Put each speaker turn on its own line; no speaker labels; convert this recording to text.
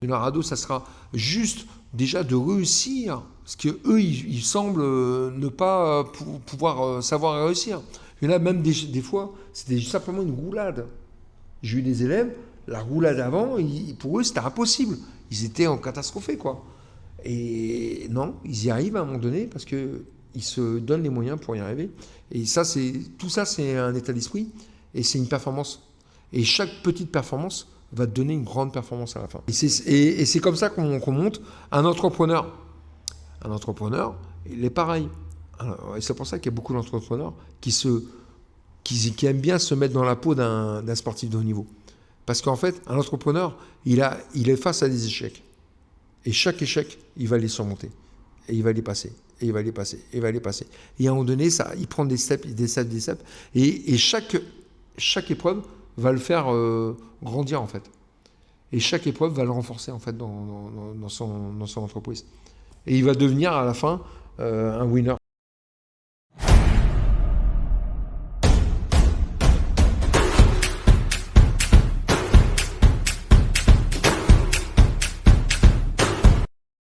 Leur ado, ça sera juste déjà de réussir, parce qu'eux, ils semblent ne pas pouvoir savoir réussir. Il y en a même des fois, c'était simplement une roulade. J'ai eu des élèves, la roulade avant, pour eux, c'était impossible. Ils étaient en catastrophé, quoi. Et non, ils y arrivent à un moment donné parce qu'ils se donnent les moyens pour y arriver. Et ça, tout ça, c'est un état d'esprit et c'est une performance. Et chaque petite performance va te donner une grande performance à la fin. Et c'est comme ça qu'on monte un entrepreneur. Un entrepreneur, il est pareil. Alors, et c'est pour ça qu'il y a beaucoup d'entrepreneurs qui aiment bien se mettre dans la peau d'un sportif de haut niveau. Parce qu'en fait, un entrepreneur, il est face à des échecs. Et chaque échec, il va les surmonter. Et il va les passer. Et il va les passer. Et il va les passer. Et à un moment donné, il prend des steps, des steps, des steps. Et chaque épreuve va le faire grandir, en fait. Et chaque épreuve va le renforcer, en fait, dans son entreprise. Et il va devenir, à la fin, un winner.